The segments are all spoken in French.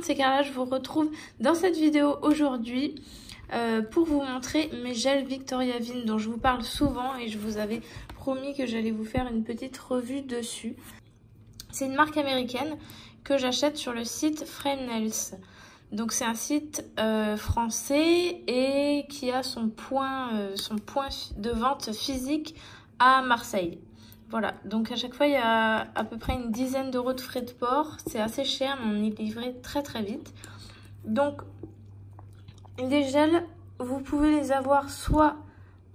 c'est Carla, je vous retrouve dans cette vidéo aujourd'hui pour vous montrer mes gels Victoria Viin dont je vous parle souvent et je vous avais promis que j'allais vous faire une petite revue dessus. C'est une marque américaine que j'achète sur le site Frameless. Donc c'est un site français et qui a son point de vente physique à Marseille. Voilà, donc à chaque fois il y a à peu près une dizaine d'euros de frais de port. C'est assez cher mais on est livré très très vite. Donc les gels, vous pouvez les avoir soit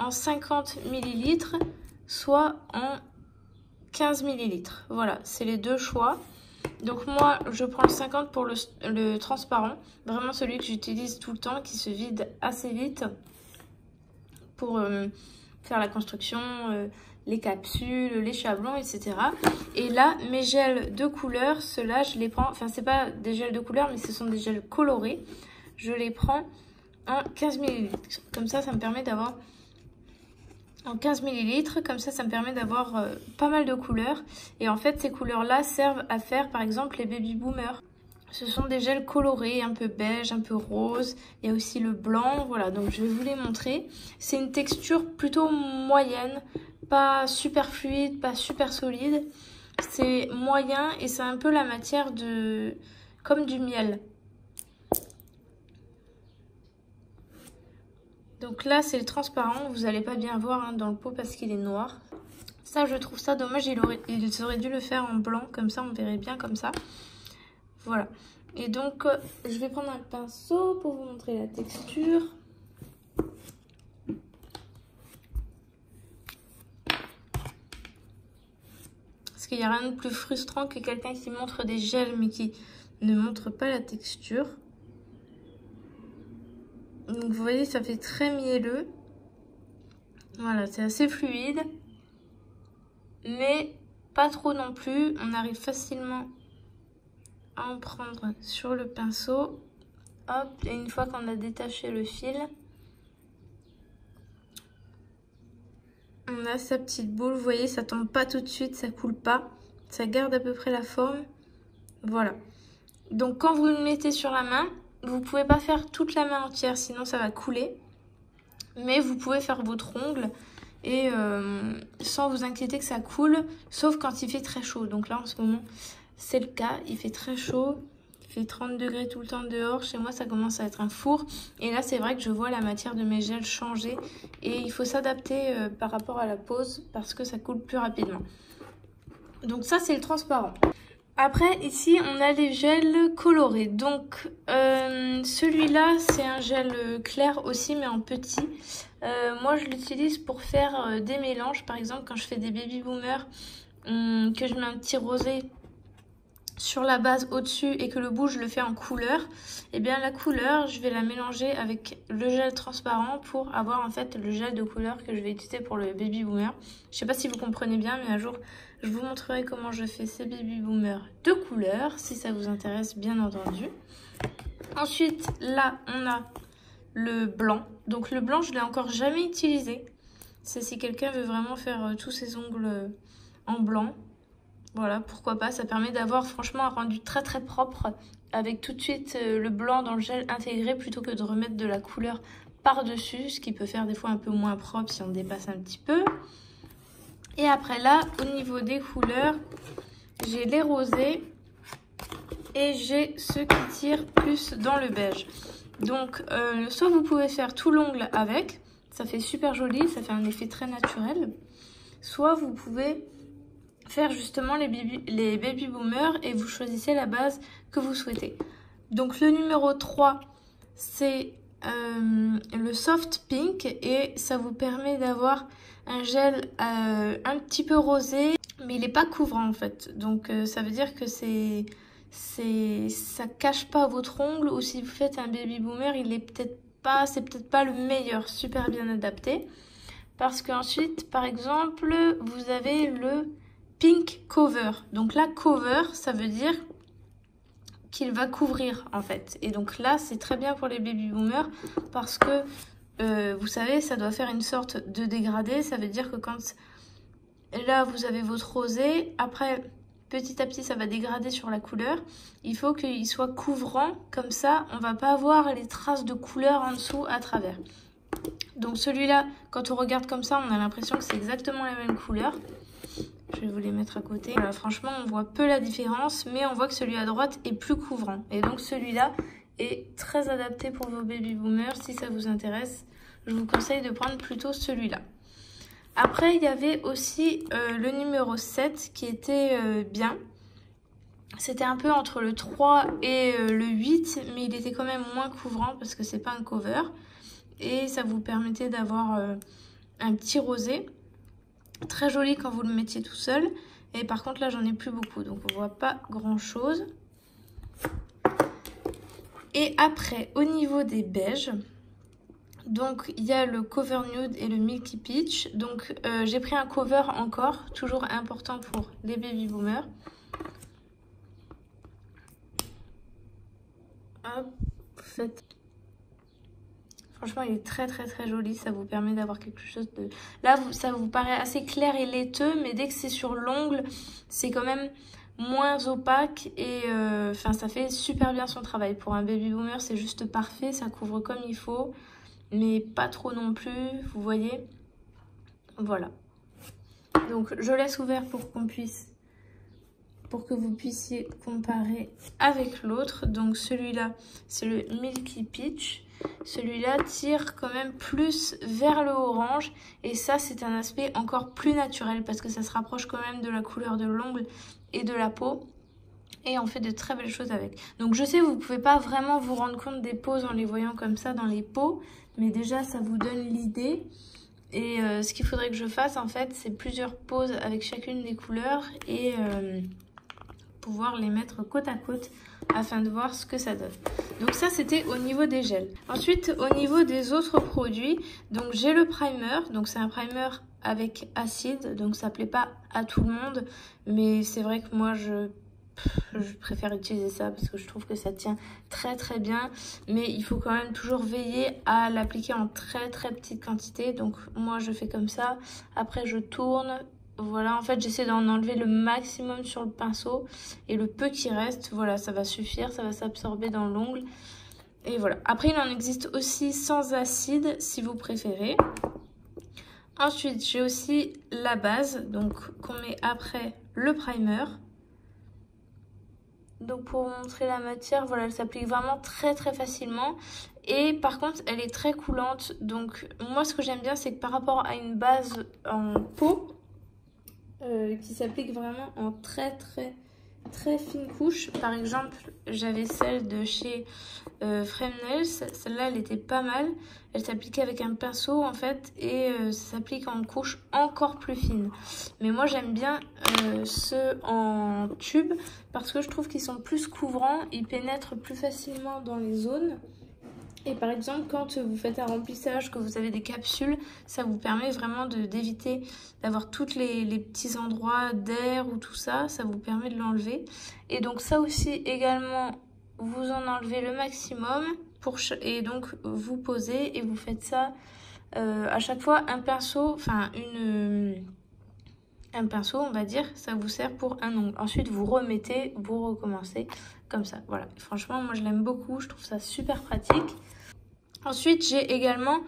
en 50 ml, soit en 15 ml. Voilà, c'est les deux choix. Donc moi, je prends le 50 pour le transparent. Vraiment celui que j'utilise tout le temps, qui se vide assez vite pour faire la construction, les capsules, les chablons, etc. Et là, mes gels de couleur, ceux-là, je les prends... Enfin, c'est pas des gels de couleur, mais ce sont des gels colorés. Je les prends en 15 ml. Comme ça me permet d'avoir... En 15 ml, comme ça me permet d'avoir pas mal de couleurs. Et en fait, ces couleurs-là servent à faire, par exemple, les baby boomers. Ce sont des gels colorés, un peu beige, un peu rose. Il y a aussi le blanc, voilà. Donc, je vais vous les montrer. C'est une texture plutôt moyenne, pas super fluide, pas super solide. C'est moyen et c'est un peu la matière de... comme du miel. Donc là, c'est le transparent. Vous n'allez pas bien voir dans le pot parce qu'il est noir. Ça, je trouve ça dommage. Ils auraient dû le faire en blanc. Comme ça, on verrait bien comme ça. Voilà. Et donc, je vais prendre un pinceau pour vous montrer la texture. Parce qu'il n'y a rien de plus frustrant que quelqu'un qui montre des gels mais qui ne montre pas la texture. Donc vous voyez, ça fait très mielleux. Voilà, c'est assez fluide. Mais pas trop non plus. On arrive facilement à en prendre sur le pinceau. Hop, et une fois qu'on a détaché le fil, on a sa petite boule. Vous voyez, ça tombe pas tout de suite, ça coule pas. Ça garde à peu près la forme. Voilà. Donc quand vous le mettez sur la main, vous pouvez pas faire toute la main entière, sinon ça va couler. Mais vous pouvez faire votre ongle et sans vous inquiéter que ça coule, sauf quand il fait très chaud. Donc là en ce moment, c'est le cas, il fait très chaud. Il fait 30 degrés tout le temps dehors. Chez moi, ça commence à être un four. Et là, c'est vrai que je vois la matière de mes gels changer. Et il faut s'adapter par rapport à la pose parce que ça coule plus rapidement. Donc ça, c'est le transparent. Après, ici, on a les gels colorés. Donc, celui-là, c'est un gel clair aussi, mais en petit. Moi, je l'utilise pour faire des mélanges. Par exemple, quand je fais des baby boomers, que je mets un petit rosé sur la base au-dessus et que le bout, je le fais en couleur. Et bien, la couleur, je vais la mélanger avec le gel transparent pour avoir en fait le gel de couleur que je vais utiliser pour le baby boomer. Je sais pas si vous comprenez bien, mais un jour, je vous montrerai comment je fais ces baby boomers de couleur, si ça vous intéresse, bien entendu. Ensuite, là, on a le blanc. Donc, le blanc, je l'ai encore jamais utilisé. C'est si quelqu'un veut vraiment faire tous ses ongles en blanc. Voilà, pourquoi pas, ça permet d'avoir franchement un rendu très très propre avec tout de suite le blanc dans le gel intégré plutôt que de remettre de la couleur par-dessus, ce qui peut faire des fois un peu moins propre si on dépasse un petit peu. Et après là, au niveau des couleurs, j'ai les rosés et j'ai ceux qui tirent plus dans le beige. Donc, soit vous pouvez faire tout l'ongle avec, ça fait super joli, ça fait un effet très naturel. Soit vous pouvez faire justement les baby boomers et vous choisissez la base que vous souhaitez. Donc le numéro 3, c'est le soft pink et ça vous permet d'avoir un gel un petit peu rosé, mais il n'est pas couvrant en fait. Donc ça veut dire que ça cache pas votre ongle, ou si vous faites un baby boomer, il est peut-être pas, c'est peut-être pas le meilleur, super bien adapté. Parce qu'ensuite, par exemple, vous avez le pink cover. Donc là, cover, ça veut dire qu'il va couvrir en fait. Et donc là, c'est très bien pour les baby boomers parce que vous savez, ça doit faire une sorte de dégradé. Ça veut dire que quand là, vous avez votre rosé, après, petit à petit ça va dégrader sur la couleur. Il faut qu'il soit couvrant, comme ça on va pas avoir les traces de couleur en dessous à travers. Donc celui-là, quand on regarde comme ça, on a l'impression que c'est exactement la même couleur. Je vais vous les mettre à côté. Voilà, franchement, on voit peu la différence, mais on voit que celui à droite est plus couvrant. Et donc celui-là est très adapté pour vos baby boomers. Si ça vous intéresse, je vous conseille de prendre plutôt celui-là. Après, il y avait aussi le numéro 7 qui était bien. C'était un peu entre le 3 et le 8, mais il était quand même moins couvrant parce que c'est pas un cover. Et ça vous permettait d'avoir un petit rosé. Très joli quand vous le mettiez tout seul. Et par contre là j'en ai plus beaucoup, donc on voit pas grand chose. Et après au niveau des beiges, donc il y a le cover nude et le milky peach. Donc j'ai pris un cover encore, toujours important pour les baby boomers. Hop, faites. Franchement, il est très joli, ça vous permet d'avoir quelque chose de... Là, ça vous paraît assez clair et laiteux, mais dès que c'est sur l'ongle, c'est quand même moins opaque et enfin, ça fait super bien son travail. Pour un baby boomer, c'est juste parfait, ça couvre comme il faut, mais pas trop non plus, vous voyez. Voilà. Donc, je laisse ouvert pour que vous puissiez comparer avec l'autre. Donc, celui-là, c'est le Milky Peach. Celui-là tire quand même plus vers le orange et ça c'est un aspect encore plus naturel parce que ça se rapproche quand même de la couleur de l'ongle et de la peau et on fait de très belles choses avec. Donc je sais vous pouvez pas vraiment vous rendre compte des poses en les voyant comme ça dans les peaux, mais déjà ça vous donne l'idée. Et ce qu'il faudrait que je fasse en fait c'est plusieurs poses avec chacune des couleurs et pouvoir les mettre côte à côte afin de voir ce que ça donne. Donc ça c'était au niveau des gels. Ensuite au niveau des autres produits, donc j'ai le primer, donc c'est un primer avec acide, donc ça plaît pas à tout le monde, mais c'est vrai que moi je préfère utiliser ça parce que je trouve que ça tient très bien, mais il faut quand même toujours veiller à l'appliquer en très petite quantité. Donc moi je fais comme ça, après je tourne. Voilà, en fait, j'essaie d'en enlever le maximum sur le pinceau et le peu qui reste, voilà, ça va suffire, ça va s'absorber dans l'ongle. Et voilà. Après, il en existe aussi sans acide, si vous préférez. Ensuite, j'ai aussi la base, donc qu'on met après le primer. Donc, pour vous montrer la matière, voilà, elle s'applique vraiment très facilement. Et par contre, elle est très coulante. Donc, moi, ce que j'aime bien, c'est que par rapport à une base en peau, qui s'applique vraiment en très fine couche. Par exemple, j'avais celle de chez Fremnails. Celle-là, elle était pas mal. Elle s'appliquait avec un pinceau en fait et ça s'applique en couche encore plus fine. Mais moi, j'aime bien ceux en tube parce que je trouve qu'ils sont plus couvrants. Ils pénètrent plus facilement dans les zones. Et par exemple, quand vous faites un remplissage, que vous avez des capsules, ça vous permet vraiment d'éviter d'avoir tous les petits endroits d'air ou tout ça. Ça vous permet de l'enlever. Et donc ça aussi également, vous en enlevez le maximum. Et donc vous posez et vous faites ça à chaque fois un pinceau, enfin un pinceau on va dire, ça vous sert pour un ongle. Ensuite vous remettez, vous recommencez comme ça. Voilà, franchement moi je l'aime beaucoup, je trouve ça super pratique. Ensuite, j'ai également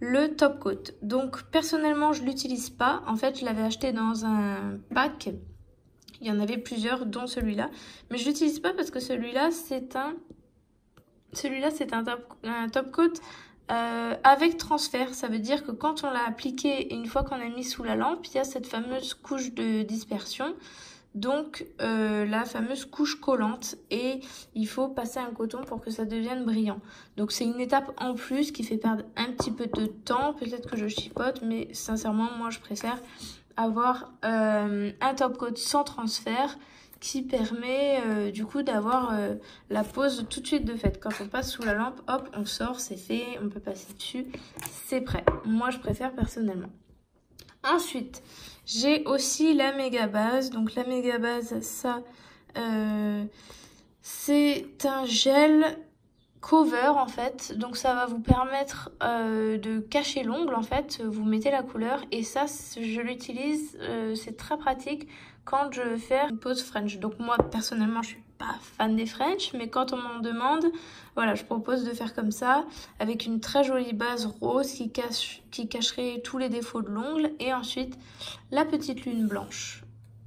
le top coat. Donc, personnellement, je ne l'utilise pas. En fait, je l'avais acheté dans un pack. Il y en avait plusieurs, dont celui-là. Mais je ne l'utilise pas parce que celui-là, c'est un top coat avec transfert. Ça veut dire que quand on l'a appliqué, une fois qu'on a mis sous la lampe, il y a cette fameuse couche de dispersion. Donc la fameuse couche collante et il faut passer un coton pour que ça devienne brillant. Donc c'est une étape en plus qui fait perdre un petit peu de temps, peut-être que je chipote, mais sincèrement moi je préfère avoir un top coat sans transfert qui permet du coup d'avoir la pose tout de suite de fait. Quand on passe sous la lampe, hop, on sort, c'est fait, on peut passer dessus, c'est prêt. Moi je préfère personnellement. Ensuite, j'ai aussi la méga base. Donc la méga base, ça, c'est un gel cover en fait, donc ça va vous permettre de cacher l'ongle en fait. Vous mettez la couleur et ça je l'utilise, c'est très pratique quand je veux faire une pose French. Donc moi personnellement je suis pas fan des French, mais quand on m'en demande, voilà, je propose de faire comme ça avec une très jolie base rose qui cacherait tous les défauts de l'ongle, et ensuite la petite lune blanche.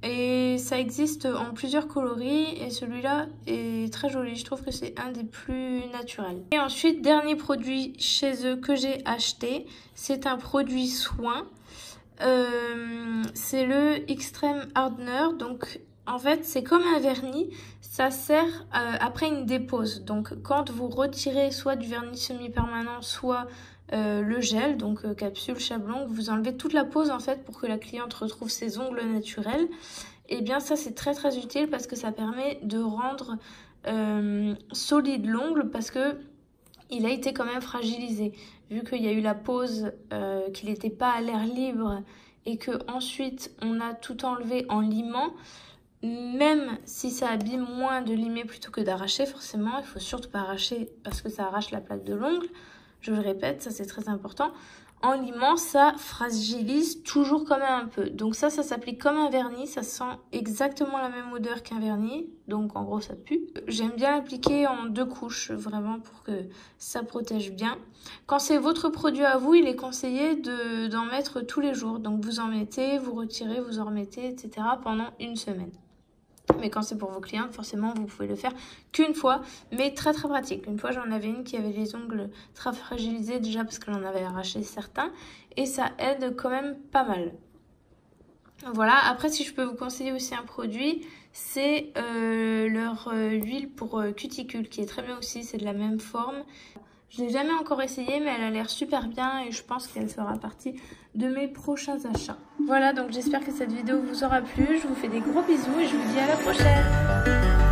Et ça existe en plusieurs coloris et celui-là est très joli, je trouve que c'est un des plus naturels. Et ensuite, dernier produit chez eux que j'ai acheté, c'est un produit soin. C'est le Extreme Hardener. Donc en fait c'est comme un vernis, ça sert après une dépose. Donc quand vous retirez soit du vernis semi-permanent, soit le gel, donc capsule, chablon, vous enlevez toute la pose en fait pour que la cliente retrouve ses ongles naturels. Et bien ça c'est très très utile parce que ça permet de rendre solide l'ongle, parce que il a été quand même fragilisé vu qu'il y a eu la pose, qu'il n'était pas à l'air libre et que ensuite on a tout enlevé en limant. Même si ça abîme moins de limer plutôt que d'arracher, forcément il faut surtout pas arracher parce que ça arrache la plaque de l'ongle. Je le répète, ça c'est très important. En limant, ça fragilise toujours quand même un peu. Donc ça s'applique comme un vernis, ça sent exactement la même odeur qu'un vernis. Donc en gros ça pue. J'aime bien l'appliquer en 2 couches, vraiment pour que ça protège bien. Quand c'est votre produit à vous, il est conseillé d'en mettre tous les jours. Donc vous en mettez, vous retirez, vous en remettez, etc. pendant 1 semaine. Mais quand c'est pour vos clientes, forcément, vous pouvez le faire qu'une fois, mais très très pratique. Une fois, j'en avais une qui avait les ongles très fragilisés déjà parce qu'elle en avait arraché certains, et ça aide quand même pas mal. Voilà, après si je peux vous conseiller aussi un produit, c'est leur huile pour cuticule qui est très bien aussi, c'est de la même forme. Je l'ai jamais encore essayé, mais elle a l'air super bien et je pense qu'elle fera partie de mes prochains achats. Voilà, donc j'espère que cette vidéo vous aura plu. Je vous fais des gros bisous et je vous dis à la prochaine.